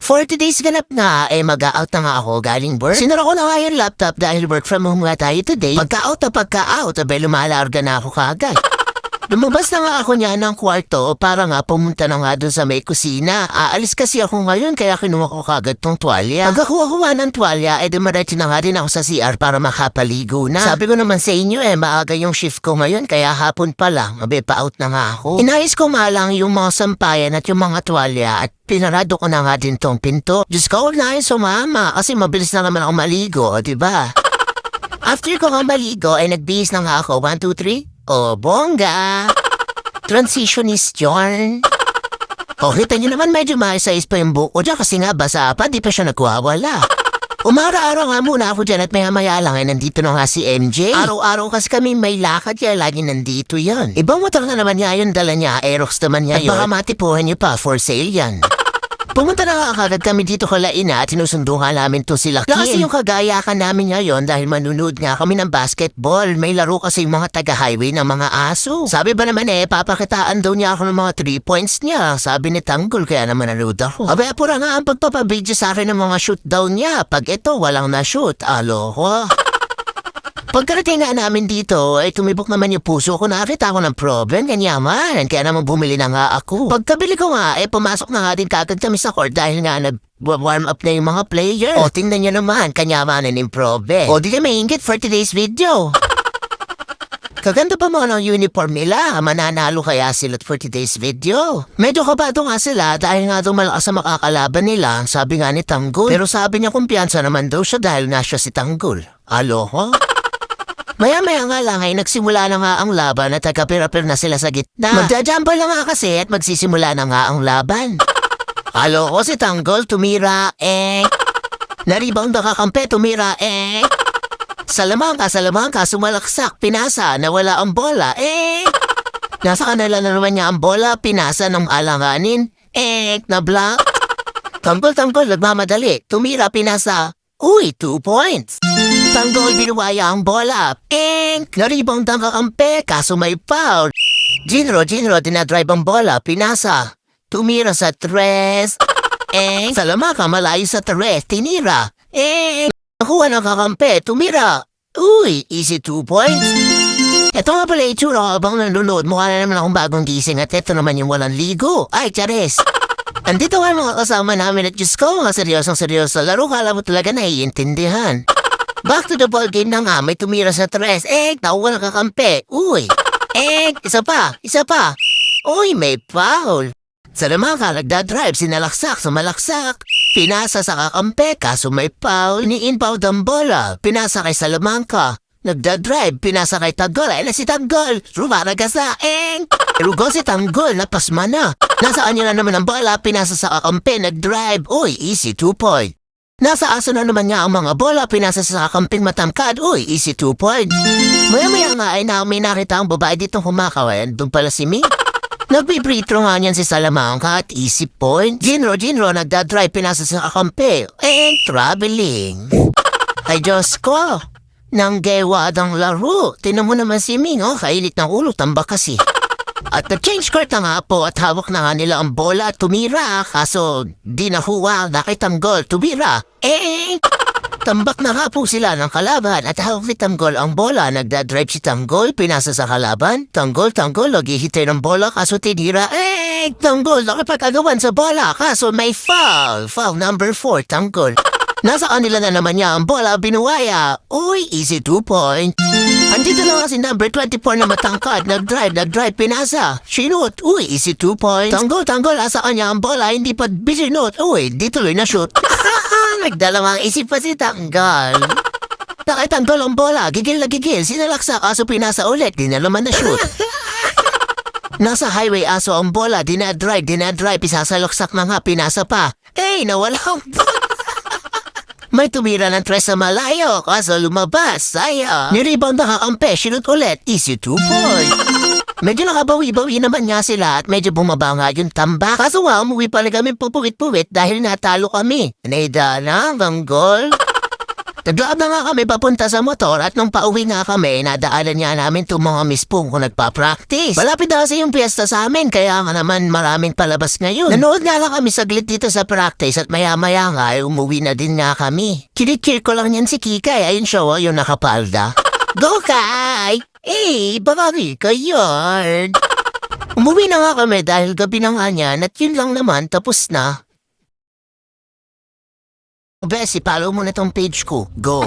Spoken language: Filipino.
For today's ganap nga, mag-out na nga ako galing work. Sinara ko na nga yung laptop dahil work from home nga tayo today. Pagka-out, lumalarga na ako kagad. Lumabas na nga ako niya ng kwarto para nga pumunta na nga doon sa may kusina. Aalis kasi ako ngayon kaya kinuha ko kagad tong tuwalya. Pagkakuha ng tuwalya, dumaretso na nga rin ako sa CR para makapaligo na. Sabi ko naman sa inyo maaga yung shift ko ngayon kaya hapon pa lang. Pa-out na nga ako. Inayos ko nga lang yung mga sampayan at yung mga tuwalya at pinarado ko na nga din tong pinto. Diyos ko, huwag na kayo sumama kasi mabilis na naman ako maligo, diba? After ko nga maligo, nagbihis na nga ako. 1, 2, 3. Oh, bongga! Transitionist yarn. Oh, kita nyo naman medyo maisayis pa yung buko dyan kasi nga basa pa, di pa siya nagwawala. Umara-araw nga muna ako dyan at maya-maya lang nandito na nga si MJ. Araw-araw kasi kami may lakad kaya lagi nandito yan. Ibang motor na naman niya yun, dala niya, Aerox naman niya yun. At baka matipuhan niyo pa, for sale yan. Pumunta na nga agad kami dito kala ina at sinusundo nga namin to sila Kim. Kasi yung kagayakan namin ngayon dahil manunood nga kami ng basketball. May laro kasi yung mga taga-highway ng mga aso. Sabi ba naman papakitaan daw niya ako ng mga 3 points niya. Sabi ni Tanggol kaya naman nanood ako. Abay, pura nga ang pagpapabidyo sa akin ng mga shoot daw niya. Pag ito, walang na-shoot. Aloko. Pagkarating nga namin dito, tumibok naman yung puso ko. Nakakita ako ng problem, ganyaman. Kaya naman bumili na nga ako. Pagkabili ko nga, pumasok na nga din kagad kami sa court dahil nga nag-warm up na yung mga player. O, tingnan nyo naman, kanyamanan yung problem. O, di kayo maingit for today's video. Kaganda pa mo ng uniform nila. Mananalo kaya sila for today's video. Medyo kabado nga sila dahil nga malakas sa makakalaban nila, sabi nga ni Tanggol. Pero sabi niya kumpiyansa naman daw siya dahil nasya si Tanggol. Aloha? Maya-maya nga lang nagsimula na nga ang laban at nagkapir-apir na sila sa gitna. Magja-jumper lang nga kasi at magsisimula na nga ang laban. Aloko si Tanggol, tumira, Naribang nakakampi, tumira, Salamangka, sumalaksak, pinasa, nawala ang bola, Nasa kanila na naman niya ang bola, pinasa ng alanganin, nabla. Tanggol, nagmamadali, tumira, pinasa. Uy, 2 points. Tanggol, binuwaya ang bola. Naribang ng kakampi, kaso may foul. Jinro, dinadrive ang bola, pinasa. Tumira sa tres. Salamaka, malayo sa tres, tinira. Nakuha ng kakampi, tumira. Uy, easy 2 points. Ito nga pala itsura habang nanonood. Mukha na naman akong bagong gising at ito naman yung walang ligo. Ay, chares. Andito nga mga kasama namin at Diyos ko, mga seryosong laro, kala mo talaga naiintindihan. Back to the ball game na nga, may tumira sa tres. Tawa na kakampi. Uy. Isa pa. Uy, may foul. Salamangka, nagdadrive, sinalaksak, sumalaksak. Pinasa sa kakampi, kaso may foul. Ni-inbound ang bola, pinasa kay Salamangka. Nagdadrive, pinasa kay Tanggol. Na si Tanggol, rumaraga sa Rugo si Tanggol, napasma na. Nasaan niya na naman ang bola, pinasa sa kakampi, nag-drive. Uy, easy 2 point. Nasa aso na naman niya ang mga bola, pinasa sa kakamping matamkad. Uy, easy 2 point. Maya-maya nga may nakita ang babae ditong kumakawan. Doon pala si Mi. Nagpipritro nga niyan si Salamangka at easy point. Jinro, nagdadrive, pinasa sa kakampi. Traveling. Ay Diyos ko. Nang gewad ang laro. Tinan mo naman si Ming, kailit ng ulo, tambak kasi. At na-change court na nga po at hawak na nga nila ang bola at tumira. Kaso di nahuwa, Tanggol, tumira. Tambak na nga po sila ng kalaban at hawak ni Tanggol ang bola. Nagdadrive si Tanggol, pinasa sa kalaban. Tanggol, naghihintay ng bola kaso tinira. Tanggol, nakipag-agawan sa bola kaso may foul. Foul number 4, Tanggol. Nasa kanila na naman niya ang bola, binuwaya. Uy, easy 2 point. Andito na kasi number 24 na matangkad. Nag-drive, pinasa. Sinut. Uy, easy 2 point. Tanggol, nasa kanya ang bola, hindi pa bisinut. Uy, di tuloy na shoot. Nagdalawang isip pa si Tanggol. Tanggol ang bola, gigil na gigil. Sinalaksa, kaso pinasa ulit, di na naman na shoot. Nasa highway aso ang bola, dinadrive, isasalaksak na nga, pinasa pa. Nawala ang bola. May tumira ng tres sa malayo, kaso lumabas, sayang. Nirebound na kakampi, sinut ulit, easy 2 point. Medyo nakabawi-bawi naman nga sila at medyo bumaba nga yung tambak. Kaso umuwi pala kami pupuwit-puwit dahil natalo kami. Naida na ang goal. Naglaab na nga kami papunta sa motor at nung pauwi nga kami, nadaanan nga namin itong mga mispong kung nagpa-practice. Malapit na kasi yung piyesta sa amin, kaya nga naman maraming palabas ngayon. Nanood nga lang kami saglit dito sa practice at maya-maya nga ay umuwi na din nga kami. Kinikir ko lang yan si Kikay, ayun siya yung nakapalda. Go, Kay! Bakari ka yun. Umuwi na nga kami dahil gabi na nga niyan at yun lang naman, tapos na. Besi, follow mo na tong page ko. Go!